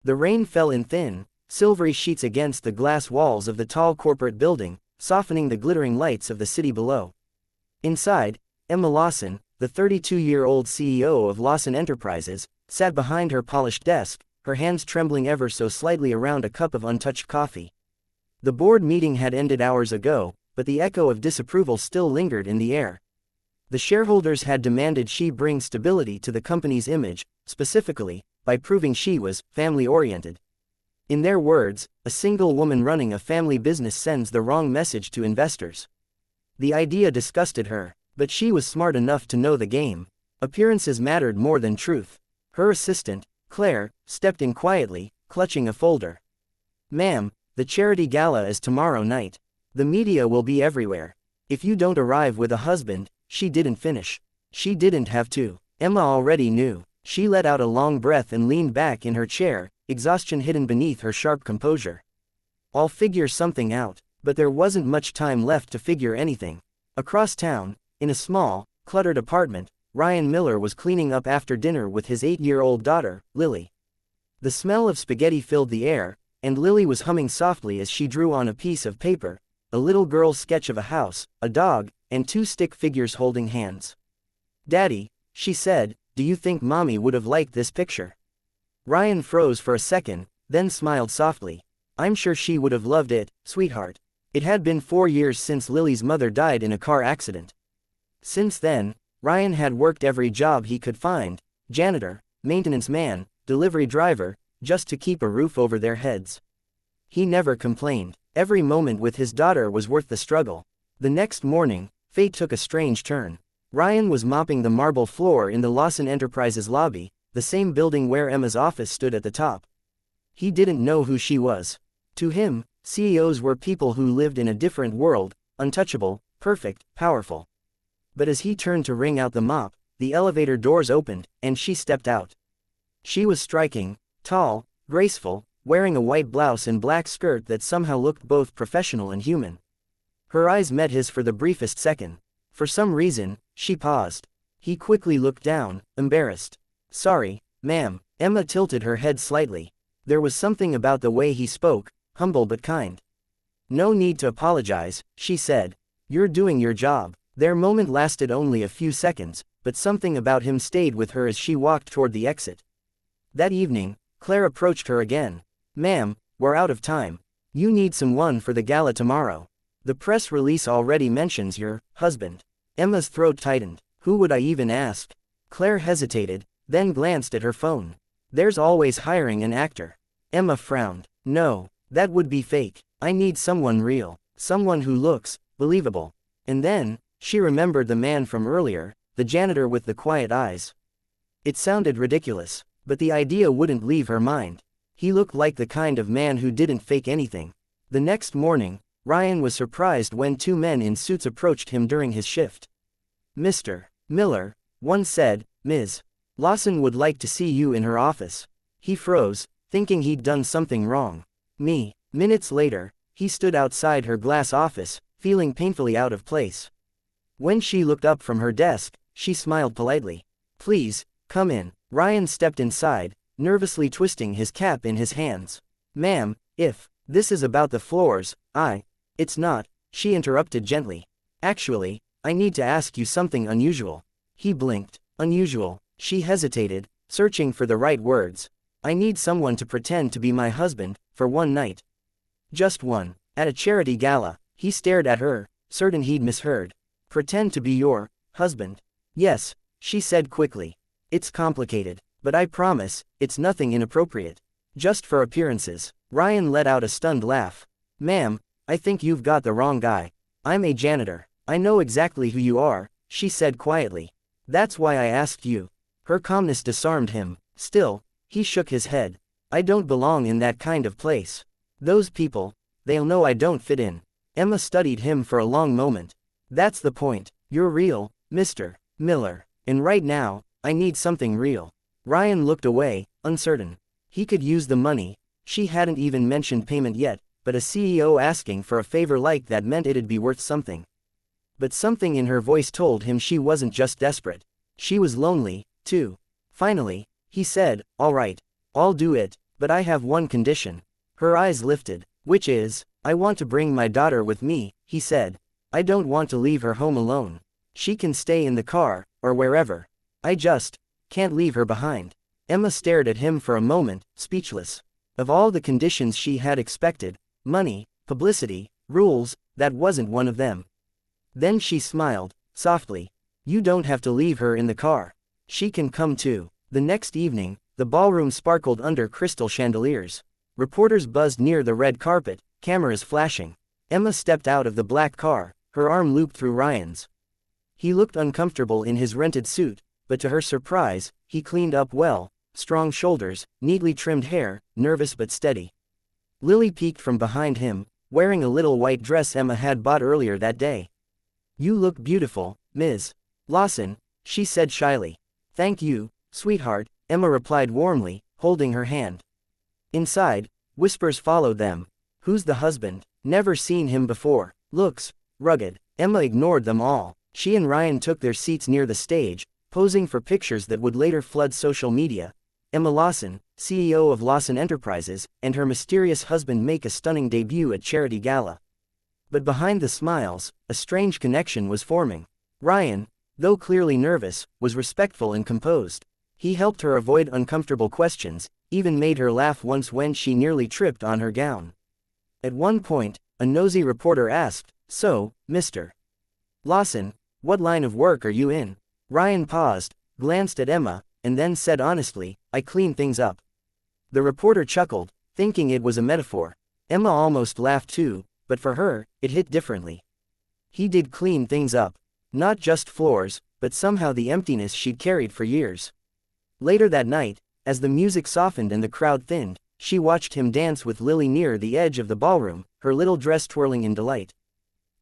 The rain fell in thin, silvery sheets against the glass walls of the tall corporate building, softening the glittering lights of the city below. Inside, Emma Lawson, the 32-year-old CEO of Lawson Enterprises, sat behind her polished desk, her hands trembling ever so slightly around a cup of untouched coffee. The board meeting had ended hours ago, but the echo of disapproval still lingered in the air. The shareholders had demanded she bring stability to the company's image, specifically, by proving she was family-oriented. In their words, a single woman running a family business sends the wrong message to investors. The idea disgusted her, but she was smart enough to know the game. Appearances mattered more than truth. Her assistant, Claire, stepped in quietly, clutching a folder. "Ma'am, the charity gala is tomorrow night. The media will be everywhere. If you don't arrive with a husband," she didn't finish. She didn't have to. Emma already knew. She let out a long breath and leaned back in her chair, exhaustion hidden beneath her sharp composure. "I'll figure something out." But there wasn't much time left to figure anything. Across town, in a small, cluttered apartment, Ryan Miller was cleaning up after dinner with his 8-year-old daughter, Lily. The smell of spaghetti filled the air, and Lily was humming softly as she drew on a piece of paper, a little girl's sketch of a house, a dog, and 2 stick figures holding hands. "Daddy," she said, "do you think Mommy would have liked this picture?" Ryan froze for a second, then smiled softly. "I'm sure she would have loved it, sweetheart." It had been 4 years since Lily's mother died in a car accident. Since then, Ryan had worked every job he could find: janitor, maintenance man, delivery driver, just to keep a roof over their heads. He never complained. Every moment with his daughter was worth the struggle. The next morning, fate took a strange turn. Ryan was mopping the marble floor in the Lawson Enterprises lobby, the same building where Emma's office stood at the top. He didn't know who she was. To him, CEOs were people who lived in a different world, untouchable, perfect, powerful. But as he turned to wring out the mop, the elevator doors opened, and she stepped out. She was striking, tall, graceful, wearing a white blouse and black skirt that somehow looked both professional and human. Her eyes met his for the briefest second. For some reason, she paused. He quickly looked down, embarrassed. "Sorry, ma'am." Emma tilted her head slightly. There was something about the way he spoke, humble but kind. "No need to apologize," she said. "You're doing your job." Their moment lasted only a few seconds, but something about him stayed with her as she walked toward the exit. That evening, Claire approached her again. "Ma'am, we're out of time. You need someone for the gala tomorrow. The press release already mentions your husband." Emma's throat tightened. Who would I even ask? Claire hesitated, then glanced at her phone. "There's always hiring an actor." Emma frowned. "No. That would be fake. I need someone real. Someone who looks believable." And then, she remembered the man from earlier, the janitor with the quiet eyes. It sounded ridiculous, but the idea wouldn't leave her mind. He looked like the kind of man who didn't fake anything. The next morning, Ryan was surprised when 2 men in suits approached him during his shift. "Mr. Miller," one said, "Ms. Lawson would like to see you in her office." He froze, thinking he'd done something wrong. Minutes later, he stood outside her glass office, feeling painfully out of place. When she looked up from her desk, she smiled politely. "Please, come in." Ryan stepped inside, nervously twisting his cap in his hands. "Ma'am, if this is about the floors, It's not," she interrupted gently. "Actually, I need to ask you something unusual." He blinked. "Unusual?" She hesitated, searching for the right words. "I need someone to pretend to be my husband, for one night." "Just one. At a charity gala." He stared at her, certain he'd misheard. "Pretend to be your husband?" "Yes," she said quickly. "It's complicated, but I promise, it's nothing inappropriate. Just for appearances." Ryan let out a stunned laugh. "Ma'am, I think you've got the wrong guy. I'm a janitor." "I know exactly who you are," she said quietly. "That's why I asked you." Her calmness disarmed him. Still, he shook his head. "I don't belong in that kind of place. Those people, they'll know I don't fit in." Emma studied him for a long moment. "That's the point. You're real, Mr. Miller. And right now, I need something real." Ryan looked away, uncertain. He could use the money. She hadn't even mentioned payment yet, but a CEO asking for a favor like that meant it'd be worth something. But something in her voice told him she wasn't just desperate. She was lonely, too. Finally, he said, "All right, I'll do it." But I have one condition. Her eyes lifted. Which is, I want to bring my daughter with me, he said. I don't want to leave her home alone. She can stay in the car, or wherever. I just can't leave her behind. Emma stared at him for a moment, speechless. Of all the conditions she had expected, money, publicity, rules, that wasn't one of them. Then she smiled, softly. You don't have to leave her in the car. She can come too. The next evening, the ballroom sparkled under crystal chandeliers. Reporters buzzed near the red carpet, cameras flashing. Emma stepped out of the black car, her arm looped through Ryan's. He looked uncomfortable in his rented suit, but to her surprise, he cleaned up well, strong shoulders, neatly trimmed hair, nervous but steady. Lily peeked from behind him, wearing a little white dress Emma had bought earlier that day. You look beautiful, Ms. Lawson, she said shyly. Thank you, sweetheart, Emma replied warmly, holding her hand. Inside, whispers followed them. Who's the husband? Never seen him before. Looks rugged. Emma ignored them all. She and Ryan took their seats near the stage, posing for pictures that would later flood social media. Emma Lawson, CEO of Lawson Enterprises, and her mysterious husband make a stunning debut at charity gala. But behind the smiles, a strange connection was forming. Ryan, though clearly nervous, was respectful and composed. He helped her avoid uncomfortable questions, even made her laugh once when she nearly tripped on her gown. At one point, a nosy reporter asked, So, Mr. Lawson, what line of work are you in? Ryan paused, glanced at Emma, and then said honestly, I clean things up. The reporter chuckled, thinking it was a metaphor. Emma almost laughed too, but for her, it hit differently. He did clean things up. Not just floors, but somehow the emptiness she'd carried for years. Later that night, as the music softened and the crowd thinned, she watched him dance with Lily near the edge of the ballroom, her little dress twirling in delight.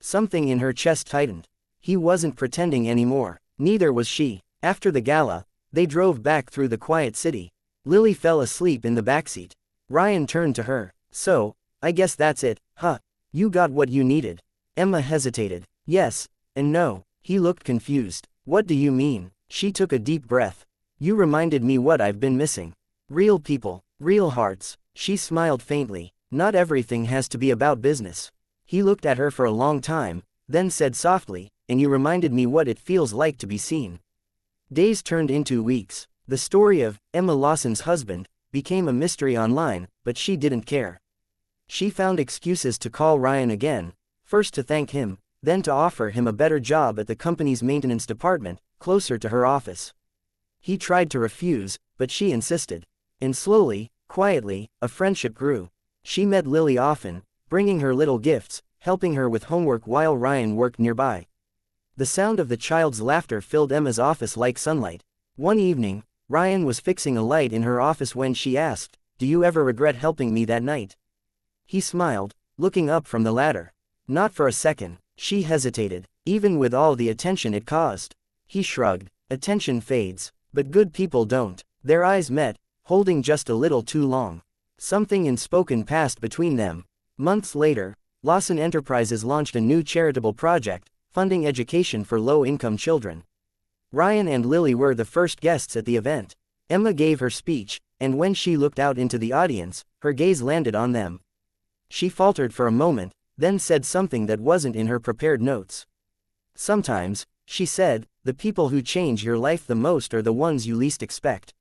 Something in her chest tightened. He wasn't pretending anymore. Neither was she. After the gala, they drove back through the quiet city. Lily fell asleep in the backseat. Ryan turned to her. So, I guess that's it, huh? You got what you needed. Emma hesitated. Yes, and no. He looked confused. What do you mean? She took a deep breath. You reminded me what I've been missing. Real people, real hearts. She smiled faintly. Not everything has to be about business. He looked at her for a long time, then said softly, and you reminded me what it feels like to be seen. Days turned into weeks. The story of Emma Lawson's husband became a mystery online, but she didn't care. She found excuses to call Ryan again, first to thank him, then to offer him a better job at the company's maintenance department, closer to her office. He tried to refuse, but she insisted. And slowly, quietly, a friendship grew. She met Lily often, bringing her little gifts, helping her with homework while Ryan worked nearby. The sound of the child's laughter filled Emma's office like sunlight. One evening, Ryan was fixing a light in her office when she asked, Do you ever regret helping me that night? He smiled, looking up from the ladder. Not for a second. She hesitated, even with all the attention it caused. He shrugged. Attention fades, but good people don't. Their eyes met, holding just a little too long. Something unspoken passed between them. Months later, Lawson Enterprises launched a new charitable project, funding education for low-income children. Ryan and Lily were the first guests at the event. Emma gave her speech, and when she looked out into the audience, her gaze landed on them. She faltered for a moment, then said something that wasn't in her prepared notes. Sometimes, she said, the people who change your life the most are the ones you least expect.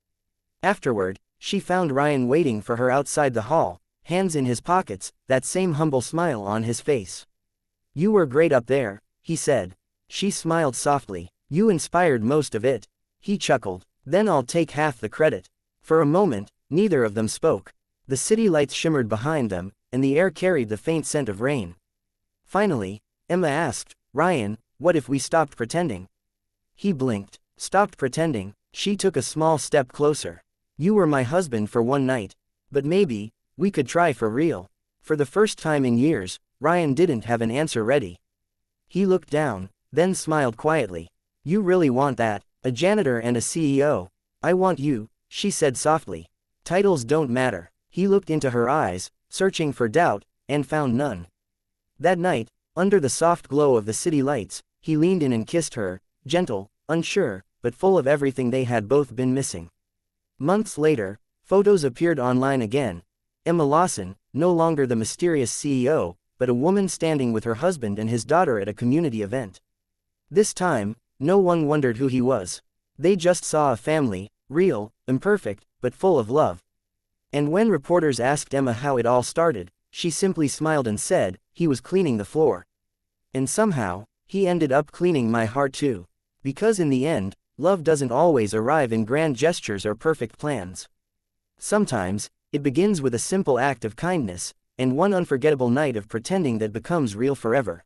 Afterward, she found Ryan waiting for her outside the hall, hands in his pockets, that same humble smile on his face. You were great up there, he said. She smiled softly. You inspired most of it. He chuckled. Then I'll take half the credit. For a moment, neither of them spoke. The city lights shimmered behind them, and the air carried the faint scent of rain. Finally, Emma asked, Ryan, what if we stopped pretending? He blinked. Stopped pretending. She took a small step closer. You were my husband for one night. But maybe, we could try for real. For the first time in years, Ryan didn't have an answer ready. He looked down, then smiled quietly. You really want that? A janitor and a CEO. I want you, she said softly. Titles don't matter. He looked into her eyes, searching for doubt, and found none. That night, under the soft glow of the city lights, he leaned in and kissed her, gentle, unsure, but full of everything they had both been missing. Months later, Photos appeared online again. Emma Lawson, no longer the mysterious CEO, but a woman standing with her husband and his daughter at a community event. This time, no one wondered who he was. They just saw a family, real, imperfect, but full of love. And when reporters asked Emma how it all started, she simply smiled and said, "He was cleaning the floor. And somehow, he ended up cleaning my heart too." Because in the end, love doesn't always arrive in grand gestures or perfect plans. Sometimes, it begins with a simple act of kindness, and one unforgettable night of pretending that becomes real forever.